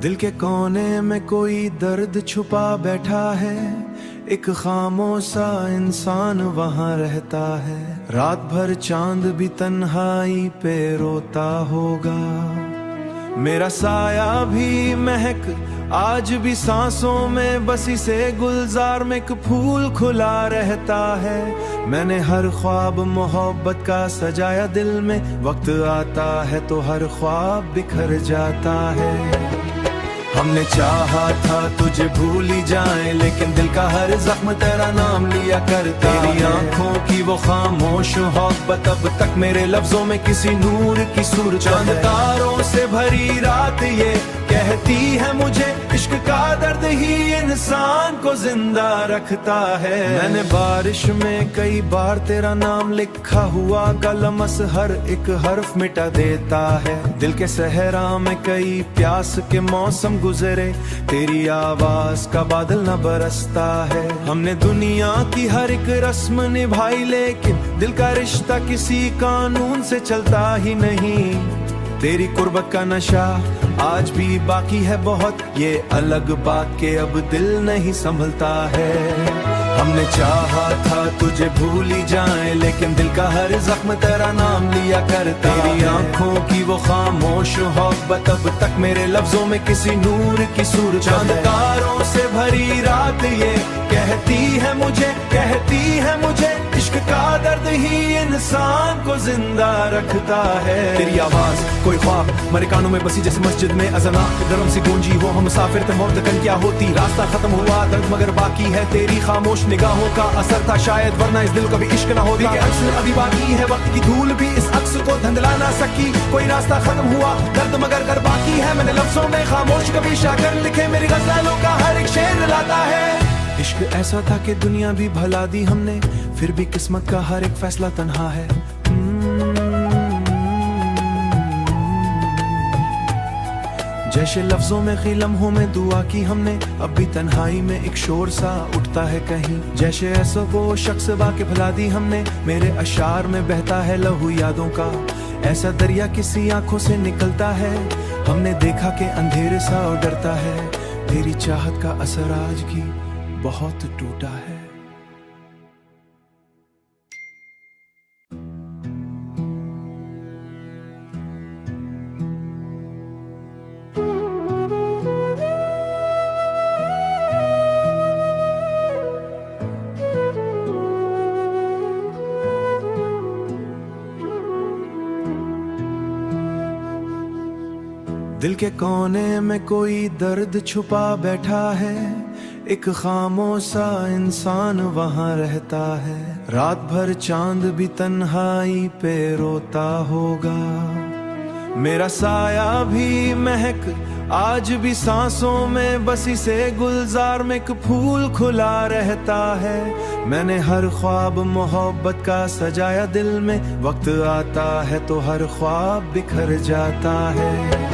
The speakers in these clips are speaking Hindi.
दिल के कोने में कोई दर्द छुपा बैठा है, एक खामोशा इंसान वहाँ रहता है। रात भर चांद भी तन्हाई पे रोता होगा, मेरा साया भी महक आज भी सांसों में, बस इसे गुलजार में एक फूल खुला रहता है। मैंने हर ख्वाब मोहब्बत का सजाया दिल में, वक्त आता है तो हर ख्वाब बिखर जाता है। हमने चाहा था तुझे भूल ही जाए, लेकिन दिल का हर जख्म तेरा नाम लिया करता। तेरी आंखों की वो खामोश मोहब्बत अब तक मेरे लफ्जों में किसी नूर की सूरत। चांद तारों से भरी रात ये कहती है मुझे, इश्क का दर्द ही इंसान को जिंदा रखता है। मैंने बारिश में कई बार तेरा नाम लिखा हुआ, कलमस हर एक हर्फ मिटा देता है। दिल के सहरा में कई प्यास के मौसम गुजरे, तेरी आवाज का बादल न बरसता है। हमने दुनिया की हर एक रस्म निभाई, लेकिन दिल का रिश्ता किसी कानून से चलता ही नहीं। तेरी कुर्बत का नशा आज भी बाकी है बहुत, ये अलग बात के अब दिल नहीं संभलता है। हमने चाहा था तुझे भूल ही जाए, लेकिन दिल का हर जख्म तेरा नाम लिया करता। तेरी आंखों की वो खामोश मोहब्बत अब तक मेरे लफ्जों में किसी नूर की सूरत। चांद तारों से भरी रात ये कहती है मुझे, कहती है मुझे, इश्क का दर्द ही इंसान को जिंदा रखता है। तेरी आवाज कोई ख्वाब मेरे कानों में बसी, जैसे मस्जिद में अज़ान गरम सी गूंजी हो। हम मुसाफिर थे मौत कन क्या होती, रास्ता खत्म हुआ दर्द मगर बाकी है। तेरी खामोश निगाहों का असर था शायद, वरना इस दिल को भी इश्क ना होता। अक्स अभी बाकी है, वक्त की धूल भी इस अक्स को धंधला ना सकी। कोई रास्ता खत्म हुआ दर्द मगर घर बाकी है। मैंने लफ्जों में खामोश कभी शाकर लिखे, मेरी गज़लों का हर एक शेर लाता है। इश्क ऐसा था कि दुनिया भी भला दी हमने, फिर भी किस्मत का हर एक फैसला तन्हा है। जैसे लफ्जों में खी लम्हों में दुआ की हमने, अब भी तन्हाई में एक शोर सा उठता है कहीं। जैसे ऐसा वो शख्स बाके भुला दी हमने, मेरे अशार में बहता है लहू यादों का। ऐसा दरिया किसी आंखों से निकलता है, हमने देखा कि अंधेरे सा और डरता है। तेरी चाहत का असर आज की बहुत टूटा है। दिल के कोने में कोई दर्द छुपा बैठा है, एक खामोशा इंसान वहाँ रहता है। रात भर चांद भी तन्हाई पे रोता होगा, मेरा साया भी महक आज भी सांसों में, बस इसे गुलजार में एक फूल खुला रहता है। मैंने हर ख्वाब मोहब्बत का सजाया दिल में, वक्त आता है तो हर ख्वाब बिखर जाता है।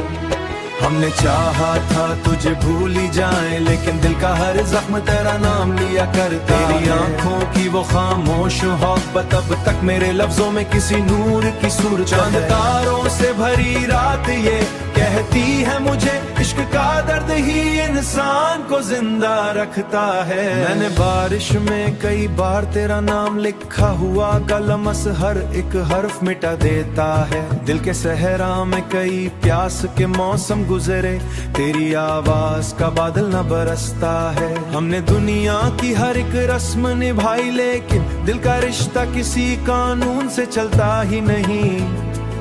हमने चाहा था तुझे भूल ही जाए, लेकिन दिल का हर जख्म तेरा नाम लिया करता। तेरी आंखों की वो खामोश मोहब्बत अब तक मेरे लफ्जों में किसी नूर की सूरत। चांद तारों से भरी रात ये कहती है मुझे, इश्क का दर्द ही इंसान को जिंदा रखता है। मैंने बारिश में कई बार तेरा नाम लिखा हुआ, कलमस हर एक हर्फ मिटा देता है। दिल के सहरा में कई प्यास के मौसम गुजरे, तेरी आवाज का बादल न बरसता है। हमने दुनिया की हर एक रस्म निभाई, लेकिन दिल का रिश्ता किसी कानून से चलता ही नहीं।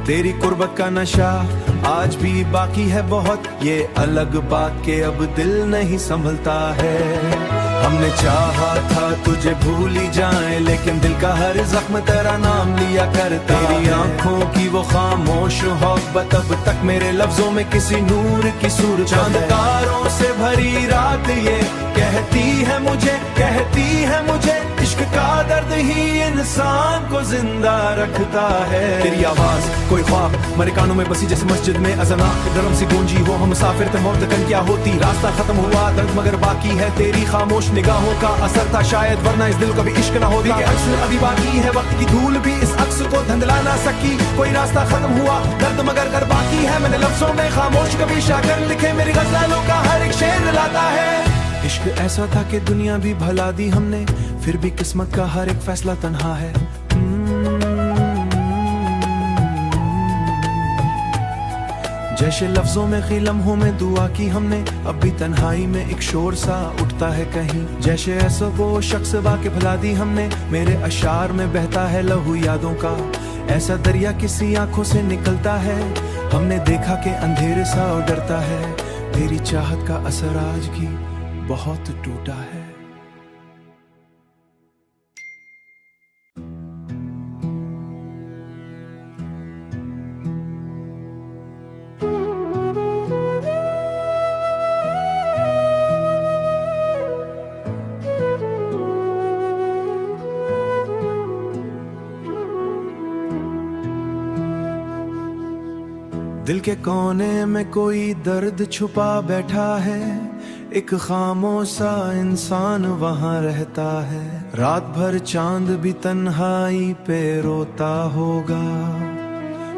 तेरी कुर्बत का नशा आज भी बाकी है बहुत, ये अलग बात के अब दिल नहीं संभलता है। हमने चाहा था तुझे भूल ही जाए, लेकिन दिल का हर जख्म तेरा नाम लिया करता। तेरी आंखों की वो खामोश मोहब्बत अब तक मेरे लफ्जों में किसी नूर की सूरत। चांद तारों से भरी रात ये कहती है मुझे, कहती है मुझे, इश्क का दर्द ही इंसान को जिंदा रखता है। तेरी आवाज कोई ख्वाब मेरे कानों में बसी, जैसे मस्जिद में अज़ान गरम सी गूंजी हो। हम मुसाफिर थे मौत कन क्या होती, रास्ता खत्म हुआ दर्द मगर बाकी है। तेरी खामोश निगाहों का असर था शायद, वरना इस दिल को भी इश्क ना होता। अक्स अभी बाकी है, वक्त की धूल भी इस अक्स को धंधला ना सकी। कोई रास्ता खत्म हुआ दर्द मगर कर बाकी है, मैंने लफ्जों में खामोश कभी शाकर लिखे, मेरी गजलों का हर एक शेर लाता है। इश्क ऐसा था कि दुनिया भी भला दी हमने, फिर भी किस्मत का हर एक फैसला तन्हा है। जैसे लफ्जों में खी लम्हों में दुआ की हमने, अब भी तन्हाई में एक शोर सा उठता है कहीं। जैसे ऐसा वो शख्स वाके भुला दी हमने, मेरे अशार में बहता है लहू यादों का। ऐसा दरिया किसी आंखों से निकलता है, हमने देखा कि अंधेरे सा और डरता है। तेरी चाहत का असर आज भी बहुत टूटा है। दिल के कोने में कोई दर्द छुपा बैठा है, एक खामोशा इंसान वहाँ रहता है। रात भर चांद भी तन्हाई पे रोता होगा,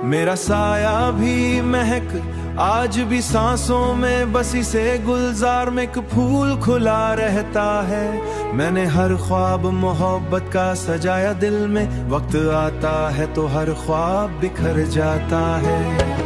मेरा साया भी महक आज भी सांसों में, बसी से गुलजार में एक फूल खुला रहता है। मैंने हर ख्वाब मोहब्बत का सजाया दिल में, वक्त आता है तो हर ख्वाब बिखर जाता है।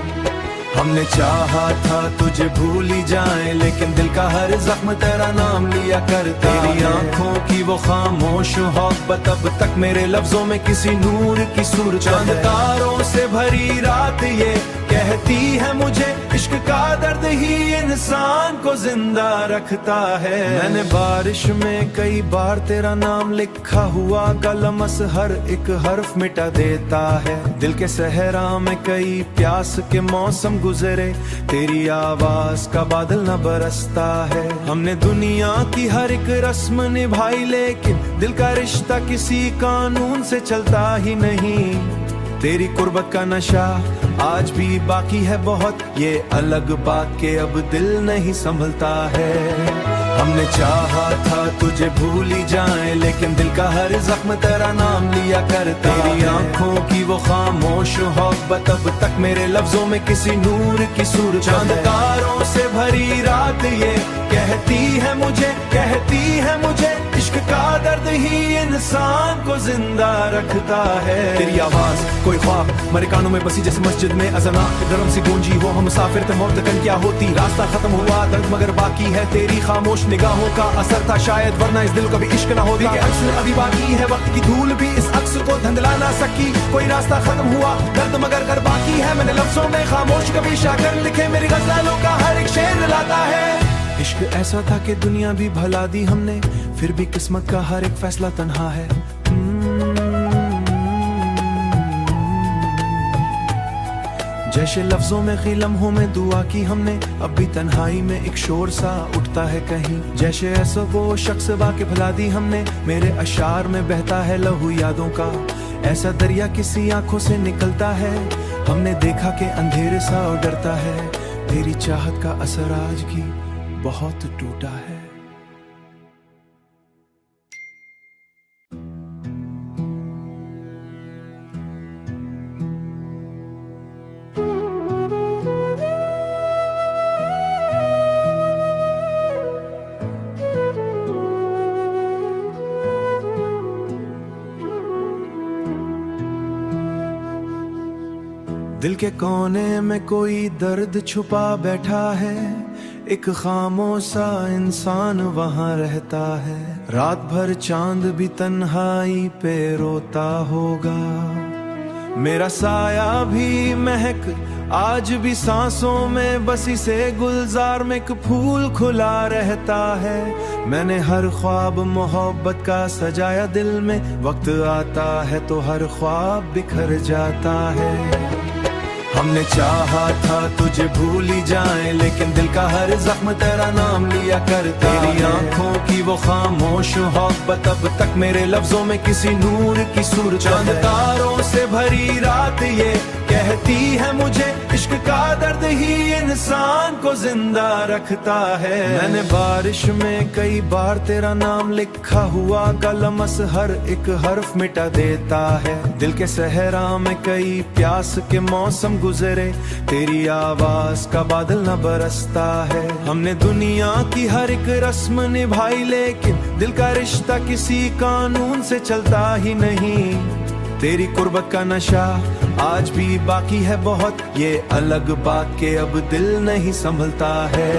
हमने चाहा था तुझे भूल ही जाए, लेकिन दिल का हर जख्म तेरा नाम लिया करता। तेरी आंखों की वो खामोश मोहब्बत अब तक मेरे लफ्जों में किसी नूर की सूरत है। चांद तारों से भरी रात ये कहती है मुझे, इश्क का दर्द ही इंसान को जिंदा रखता है। मैंने बारिश में कई बार तेरा नाम लिखा हुआ, कलमस हर एक हर्फ मिटा देता है। दिल के सहरा में कई प्यास के मौसम गुजरे, तेरी आवाज का बादल न बरसता है। हमने दुनिया की हर एक रस्म निभाई, लेकिन दिल का रिश्ता किसी कानून से चलता ही नहीं। तेरी कुर्बत का नशा आज भी बाकी है बहुत, ये अलग बात के अब दिल नहीं संभलता है। हमने चाहा था तुझे भूल ही जाए, लेकिन दिल का हर जख्म तेरा नाम लिया करता। तेरी आंखों की वो खामोश मोहब्बत अब तक मेरे लफ्जों में किसी नूर की सूरत है। चांद तारों से भरी रात ये कहती है मुझे, इश्क का दर्द ही इंसान को जिंदा रखता है। तेरी आवाज कोई ख्वाब मेरे कानों में बसी, जैसे मस्जिद में अज़ाना गरम सी गूंजी हो। हम मुसाफिर थे मौत तक क्या होती, रास्ता खत्म हुआ दर्द मगर बाकी है। तेरी खामोश निगाहों का असर था शायद, वरना इस दिल को भी इश्क ना होता। अक्स अभी बाकी है, वक्त की धूल भी इस अक्स को धंधला ना सकी। कोई रास्ता खत्म हुआ दर्द मगर कर बाकी है, मैंने लफ्जों में खामोश कभी शाकर लिखे, मेरी गजलों का हर एक शेर लाता है। इश्क ऐसा था कि दुनिया भी भला दी हमने, फिर भी किस्मत का हर एक फैसला तन्हा है। जैसे लफ्जों में खी लम्हों में दुआ की हमने, अब भी तन्हाई में एक शोर सा उठता है कहीं। जैसे ऐसा वो शख्स वाके भुला दी हमने, मेरे अशार में बहता है लहू यादों का। ऐसा दरिया किसी आंखों से निकलता है, हमने देखा कि अंधेरे सा और डरता है। तेरी चाहत का असर आज भी बहुत टूटा है। दिल के कोने में कोई दर्द छुपा बैठा है, एक खामोशा इंसान वहाँ रहता है। रात भर चांद भी तन्हाई पे रोता होगा, मेरा साया भी महक आज भी सांसों में, बसी से गुलजार में एक फूल खुला रहता है। मैंने हर ख्वाब मोहब्बत का सजाया दिल में, वक्त आता है तो हर ख्वाब बिखर जाता है। हमने चाहा था तुझे भूल ही जाए, लेकिन दिल का हर जख्म तेरा नाम लिया करता। तेरी आंखों की वो खामोश मोहब्बत अब तक मेरे लफ्जों में किसी नूर की सूरत है। चांद तारों से भरी रात ये कहती है मुझे इश्क का दर्द ही इंसान को जिंदा रखता है। मैंने बारिश में कई बार तेरा नाम लिखा हुआ, कलमस हर एक हर्फ मिटा देता है। दिल के सहरा में कई प्यास के मौसम गुजरे, तेरी आवाज का बादल न बरसता है। हमने दुनिया की हर एक रस्म निभाई, लेकिन दिल का रिश्ता किसी कानून से चलता ही नहीं। तेरी कुर्बत का नशा आज भी बाकी है बहुत, ये अलग बात के अब दिल नहीं संभलता है।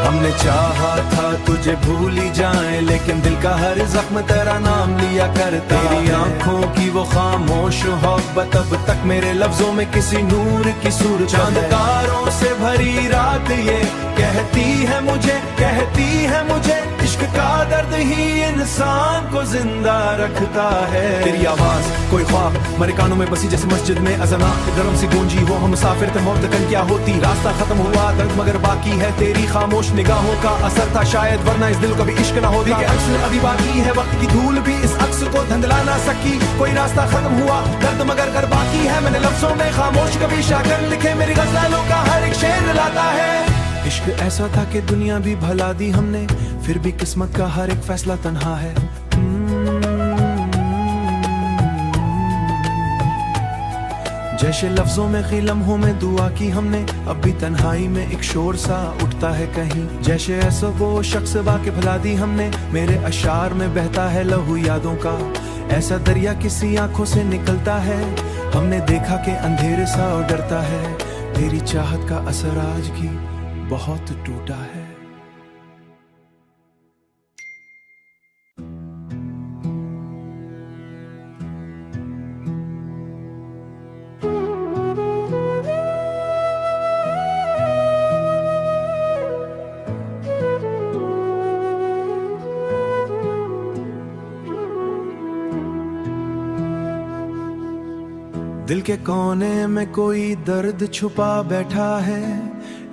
हमने चाहा था तुझे भूल ही जाए, लेकिन दिल का हर जख्म तेरा नाम लिया करता। तेरी आंखों की वो खामोश मोहब्बत अब तक मेरे लफ्जों में किसी नूर की सूरत। चांद तारों से भरी रात ये कहती है मुझे इश्क का दर्द ही इंसान को जिंदा रखता है। तेरी आवाज कोई ख्वाब मेरे कानों में बसी जैसे मस्जिद में अज़ाना गरम सी गूंजी हो। हम मुसाफिर थे मौत तक क्या होती, रास्ता खत्म हुआ दर्द मगर बाकी है। तेरी खामोश निगाहों का असर था शायद, वरना इस दिल को भी इश्क ना होता। अक्स अभी बाकी है, वक्त की धूल भी इस अक्स को धंधला ना सकी। कोई रास्ता खत्म हुआ दर्द मगर कर बाकी है। मैंने लफ्जों में खामोश कभी शाकर लिखे, मेरी गज़लों का हर एक शेर लाता है। इश्क ऐसा था कि दुनिया भी भला दी हमने, फिर भी किस्मत का हर एक फैसला तन्हा है। जैसे लफ्जों में खी लम्हों में दुआ की हमने, अब भी तन्हाई में एक शोर सा उठता है कहीं। जैसे ऐसा वो शख्स बाके भुला दी हमने, मेरे अशार में बहता है लहू यादों का। ऐसा दरिया किसी आंखों से निकलता है, हमने देखा कि अंधेरे सा और डरता है। तेरी चाहत का असर आज भी बहुत टूटा है। दिल के कोने में कोई दर्द छुपा बैठा है,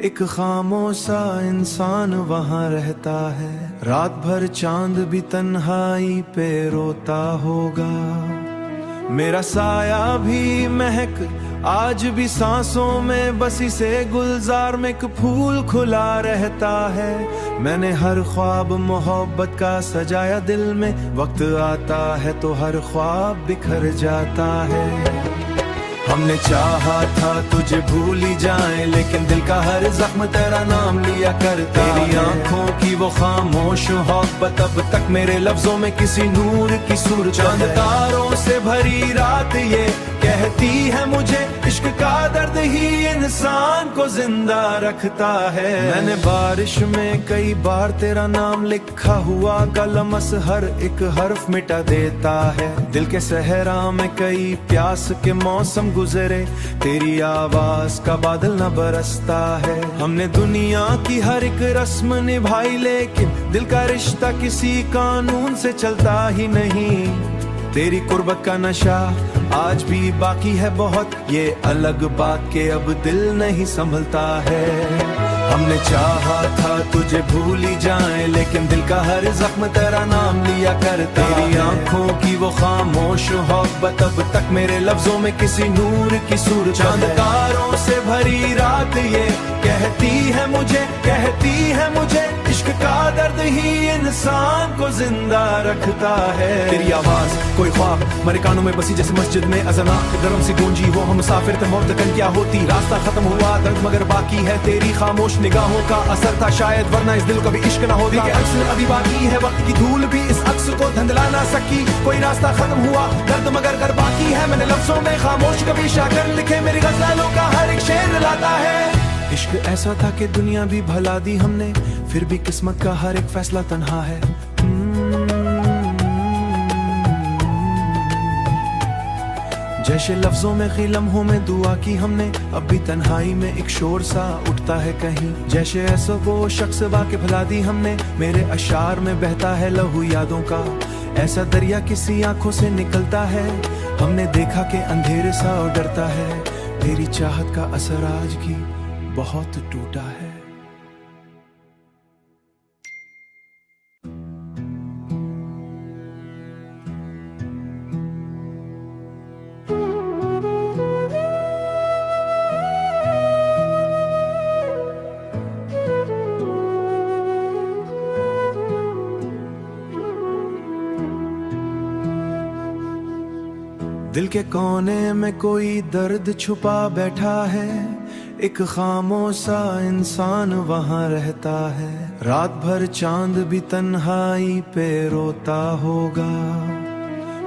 एक खामोशा इंसान वहाँ रहता है। रात भर चांद भी तन्हाई पे रोता होगा, मेरा साया भी महक आज भी सांसों में बसी से गुलजार में एक फूल खुला रहता है। मैंने हर ख्वाब मोहब्बत का सजाया दिल में, वक्त आता है तो हर ख्वाब बिखर जाता है। हमने चाहा था तुझे भूल ही जाए, लेकिन दिल का हर जख्म तेरा नाम लिया करता। तेरी आंखों की वो खामोश मोहब्बत अब तक मेरे लफ्जों में किसी नूर की सूरत। चांद तारों से भरी रात ये कहती है मुझे इश्क का दर्द ही इंसान को जिंदा रखता है। मैंने बारिश में कई बार तेरा नाम लिखा हुआ, कलमस हर एक हर्फ मिटा देता है। दिल के सहरा में कई प्यास के मौसम गुजरे, तेरी आवाज का बादल न बरसता है। हमने दुनिया की हर एक रस्म निभाई, लेकिन दिल का रिश्ता किसी कानून से चलता ही नहीं। तेरी कुर्बत का नशा आज भी बाकी है बहुत, ये अलग बात के अब दिल नहीं संभलता है। हमने चाहा था तुझे भूल ही जाए, लेकिन दिल का हर जख्म तेरा नाम लिया करता। तेरी आंखों की वो खामोश मोहब्बत अब तक मेरे लफ्जों में किसी नूर की सूरत। चांद तारों से भरी रात ये कहती है मुझे इश्क का दर्द ही इंसान को जिंदा रखता है। तेरी आवाज कोई ख्वाब मेरे कानों में बसी जैसे मस्जिद में अज़ाना गरम सी गूंजी हो। हम मुसाफिर थे मौत तक क्या होती, रास्ता खत्म हुआ दर्द मगर बाकी है। तेरी खामोश निगाहों का असर था शायद, वरना इस दिल को भी इश्क ना होता। अक्स अभी बाकी है, वक्त की धूल भी इस अक्स को धंधला ना सकी। कोई रास्ता खत्म हुआ दर्द मगर कर बाकी है। मैंने लफ्जों में खामोश कभी शाकर लिखे, मेरी गज़लों का हर एक शेर लाता है। इश्क ऐसा था कि दुनिया भी भला दी हमने, फिर भी किस्मत का हर एक फैसला तन्हा है। जैसे लफ्जों में खी लम्हों में दुआ की हमने, अब भी तन्हाई में एक शोर सा उठता है कहीं। जैसे ऐसा वो शख्स बाके भुला दी हमने, मेरे अशार में बहता है लहू यादों का। ऐसा दरिया किसी आंखों से निकलता है, हमने देखा कि अंधेरे सा और डरता है। तेरी चाहत का असर आज भी बहुत टूटा है। दिल के कोने में कोई दर्द छुपा बैठा है, एक खामोशा इंसान वहाँ रहता है। रात भर चांद भी तन्हाई पे रोता होगा,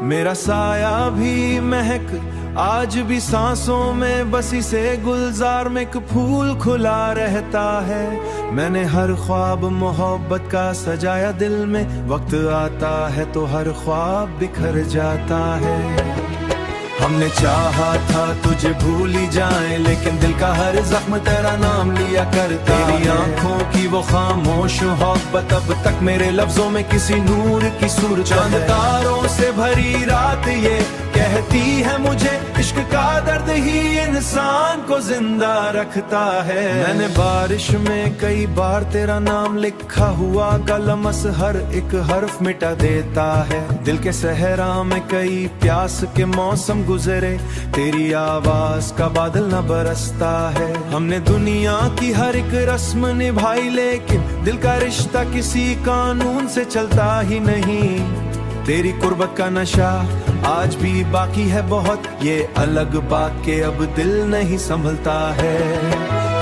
मेरा साया भी महक आज भी सांसों में बसी से गुलजार में एक फूल खुला रहता है। मैंने हर ख्वाब मोहब्बत का सजाया दिल में, वक्त आता है तो हर ख्वाब बिखर जाता है। हमने चाहा था तुझे भूल ही जाए, लेकिन दिल का हर जख्म तेरा नाम लिया करता। तेरी आंखों की वो खामोश मोहब्बत अब तक मेरे लफ्जों में किसी नूर की सूरत। चांद तारों से भरी रात ये कहती है मुझे, इश्क का दर्द ही इंसान को जिंदा रखता है। मैंने बारिश में कई बार तेरा नाम लिखा हुआ, कलम हर एक हर्फ मिटा देता है। दिल के सहरा में कई प्यास के मौसम गुजरे, तेरी आवाज का बादल न बरसता है। हमने दुनिया की हर एक रस्म निभाई, लेकिन दिल का रिश्ता किसी कानून से चलता ही नहीं। तेरी कुर्बत का नशा आज भी बाकी है बहुत, ये अलग बात के अब दिल नहीं संभलता है।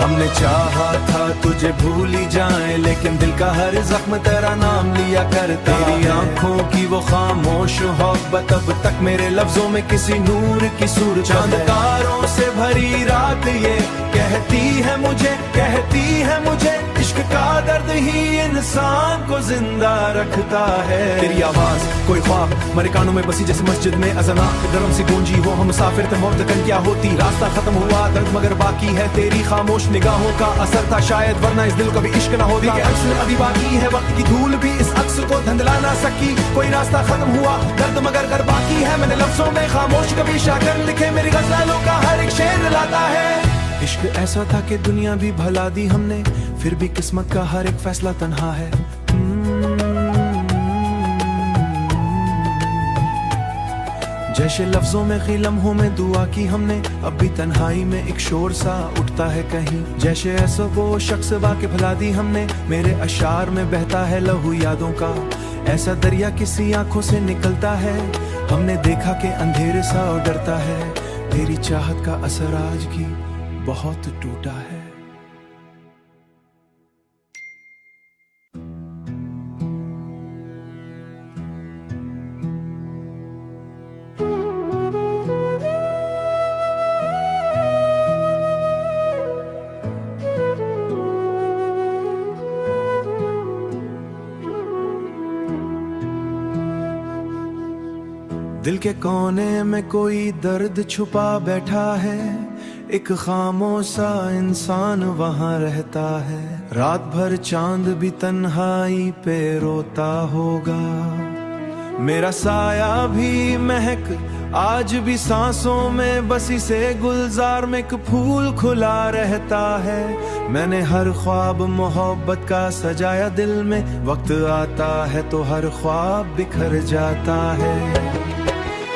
हमने चाहा था तुझे भूल ही जाए, लेकिन दिल का हर जख्म तेरा नाम लिया करता। तेरी आंखों की वो खामोश मोहब्बत अब तक मेरे लफ्जों में किसी नूर की सूरत। चांद तारों से भरी रात ये कहती है मुझे, कहती है मुझे, इश्क का दर्द ही इंसान को जिंदा रखता है। तेरी आवाज कोई ख्वाब मेरे कानों में बसी, जैसे मस्जिद में अज़ान गरम सी गूंजी हो। हम मुसाफिर थे, मौत तक क्या होती, रास्ता खत्म हुआ दर्द मगर बाकी है। तेरी खामोश निगाहों का असर था शायद, वरना इस दिल को भी इश्क ना होता। अक्स अभी बाकी है, वक्त की धूल भी इस अक्स को धंधला ना सकी। कोई रास्ता खत्म हुआ दर्द मगर घर बाकी है। मैंने लफ्जों में खामोश कभी शाकर लिखे, मेरी गज़लों का हर एक शेर लाता है। इश्क ऐसा था कि दुनिया भी भला दी हमने, फिर भी किस्मत का हर एक फैसला तन्हा है। जैसे लफ्जों में खी लम्हों में दुआ की हमने, अब भी तन्हाई में एक शोर सा उठता है कहीं। जैसे ऐसा वो शख्स वाके भुला दी हमने, मेरे अशार में बहता है लहू यादों का। ऐसा दरिया किसी आंखों से निकलता है, हमने देखा कि अंधेरे सा डरता है। तेरी चाहत का असर आज भी बहुत टूटा है। दिल के कोने में कोई दर्द छुपा बैठा है, एक खामोशा इंसान वहाँ रहता है। रात भर चांद भी तन्हाई पे रोता होगा, मेरा साया भी महक आज भी सांसों में बसी से गुलजार में एक फूल खुला रहता है। मैंने हर ख्वाब मोहब्बत का सजाया दिल में, वक्त आता है तो हर ख्वाब बिखर जाता है।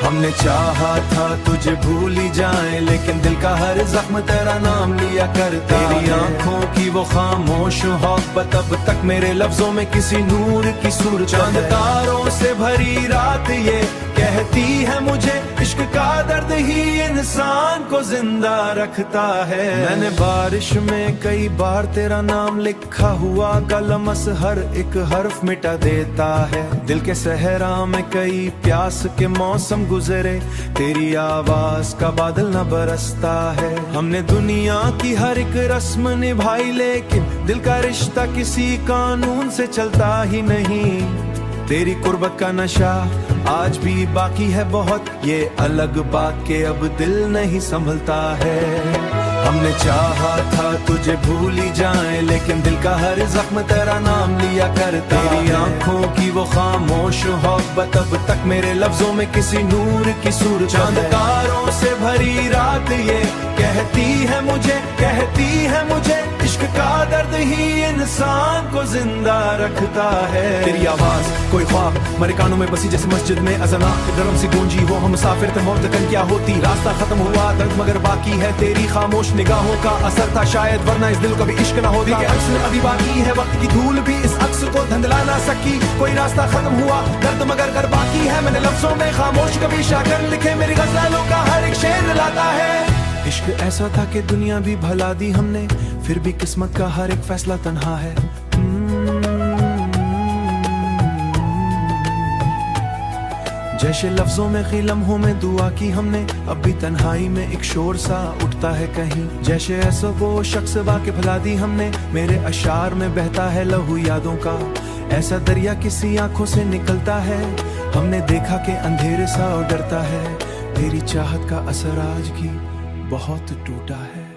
हमने चाहा था तुझे भूल ही जाए, लेकिन दिल का हर जख्म तेरा नाम लिया करता। तेरी आंखों की वो खामोश मोहब्बत अब तक मेरे लफ्जों में किसी नूर की सूरत। चांद तारों से भरी रात ये कहती है मुझे, इश्क का दर्द ही इंसान को जिंदा रखता है। मैंने बारिश में कई बार तेरा नाम लिखा हुआ, कलम हर एक हर्फ मिटा देता है। दिल के सहरा में कई प्यास के मौसम गुजरे, तेरी आवाज का बादल न बरसता है। हमने दुनिया की हर एक रस्म निभाई, लेकिन दिल का रिश्ता किसी कानून से चलता ही नहीं। तेरी कुर्बत का नशा आज भी बाकी है बहुत, ये अलग बात के अब दिल नहीं संभलता है। हमने चाहा था तुझे भूल ही जाए, लेकिन दिल का हर जख्म तेरा नाम लिया करता। तेरी आंखों की वो खामोश मोहब्बत अब तक मेरे लफ्जों में किसी नूर की सूरत। चांद तारों से भरी रात ये कहती है मुझे, कहती है मुझे, इश्क का दर्द ही इंसान को जिंदा रखता है। तेरी आवाज कोई ख्वाब मेरे कानों में बसी जैसे मस्जिद में अज़ाना गरम सी गूंजी हो। हम मुसाफिर थे मौत तक क्या होती, रास्ता खत्म हुआ दर्द मगर बाकी है। तेरी खामोश निगाहों का असर था शायद, वरना इस दिल को भी इश्क ना होता। अक्स अभी बाकी है, वक्त की धूल भी इस अक्स को धंधला ना सकी। कोई रास्ता खत्म हुआ दर्द मगर कर बाकी है। मैंने लफ्जों में खामोश कभी शाकर लिखे, मेरी गज़लों का हर एक शेर लाता है। इश्क ऐसा था कि दुनिया भी भुला दी हमने, फिर भी किस्मत का हर एक फैसला तन्हा है। जैसे लफ्जों में कई लम्हों में दुआ की हमने, अब भी तन्हाई में एक शोर सा उठता है कहीं। जैसे ऐसा वो शख्स वाके भुला दी हमने, मेरे अशार में बहता है लहू यादों का। ऐसा दरिया किसी आंखों से निकलता है, हमने देखा कि अंधेरे सा और डरता है। तेरी चाहत का असर आज भी बहुत टूटा है।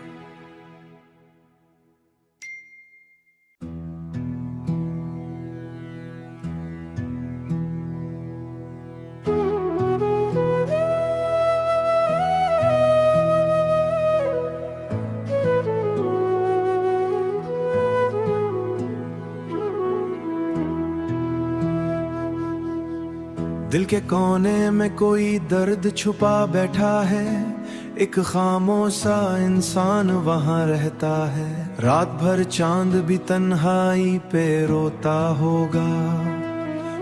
दिल के कोने में कोई दर्द छुपा बैठा है, एक खामोश सा इंसान वहाँ रहता है। रात भर चांद भी तन्हाई पे रोता होगा,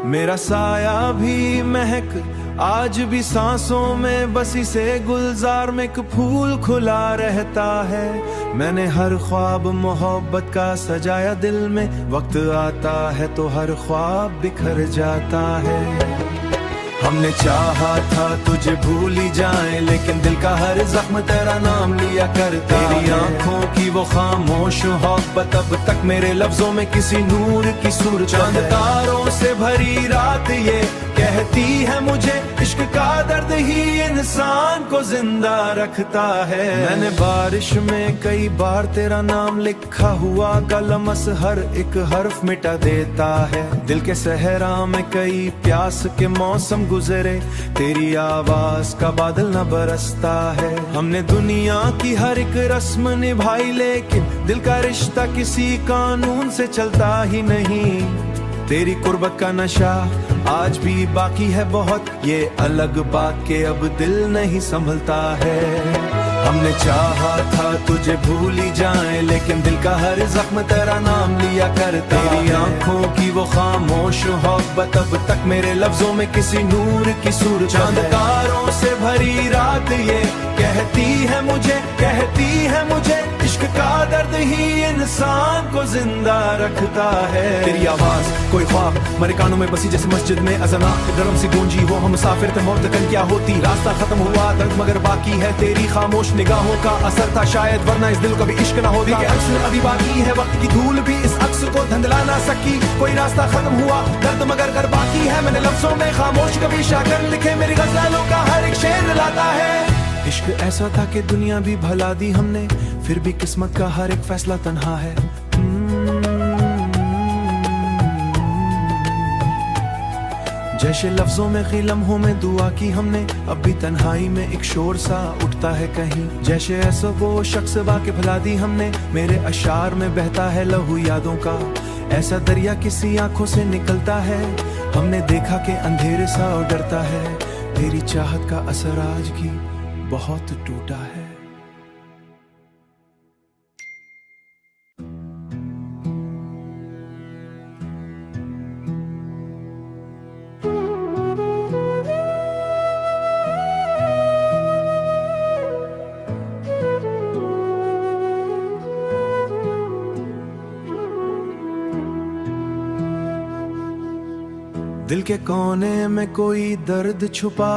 मेरा साया भी महक आज भी सांसों में बसी से गुलजार में एक फूल खुला रहता है। मैंने हर ख्वाब मोहब्बत का सजाया दिल में, वक्त आता है तो हर ख्वाब बिखर जाता है। हमने चाहा था तुझे भूल ही जाए, लेकिन दिल का हर जख्म तेरा नाम लिया करता। तेरी आंखों की वो खामोश मोहब्बत अब तक मेरे लफ्जों में किसी नूर की सूरत। चांद तारों से भरी रात ये कहती है मुझे, इश्क का दर्द ही इंसान को जिंदा रखता है। मैंने बारिश में कई बार तेरा नाम लिखा हुआ, कलमस हर एक हर्फ मिटा देता है। दिल के सहरा में कई प्यास के मौसम गुजरे, तेरी आवाज का बादल न बरसता है। हमने दुनिया की हर एक रस्म निभाई, लेकिन दिल का रिश्ता किसी कानून से चलता ही नहीं। तेरी कुर्बत का नशा आज भी बाकी है बहुत, ये अलग बात के अब दिल नहीं संभलता है। हमने चाहा था तुझे भूल ही जाए, लेकिन दिल का हर जख्म तेरा नाम लिया करता। तेरी आंखों की वो खामोश मोहब्बत अब तक मेरे लफ्जों में किसी नूर की सूरत। चांद तारों से भरी रात ये कहती है मुझे इश्क का दर्द ही इंसान को जिंदा रखता है। तेरी आवाज कोई ख्वाब मेरे कानों में बसी जैसे मस्जिद में अज़ाना गरम सी गूंजी हो। हम मुसाफिर थे मौत तक क्या होती, रास्ता खत्म हुआ दर्द मगर बाकी है। तेरी खामोश निगाहों का असर था शायद, वरना इस दिल को भी इश्क ना होता। अक्स अभी बाकी है, वक्त की धूल भी इस अक्स को धंधला ना सकी। कोई रास्ता खत्म हुआ दर्द मगर कर बाकी है। मैंने लफ्जों में खामोश कभी शाकर लिखे, मेरी गज़लों का हर एक शेर लाता है। इश्क ऐसा था कि दुनिया भी भुला दी हमने, फिर भी किस्मत का हर एक फैसला तन्हा है। जैसे लफ्जों में कई लम्हों में दुआ की हमने, अब भी तन्हाई में एक शोर सा उठता है कहीं। जैसे ऐसा वो शख्स वाके भुला दी हमने, मेरे अशार में बहता है लहू यादों का। ऐसा दरिया किसी आंखों से निकलता है, हमने देखा कि अंधेरे सा और डरता है। तेरी चाहत का असर आज भी बहुत टूटा है। दिल के कोने में कोई दर्द छुपा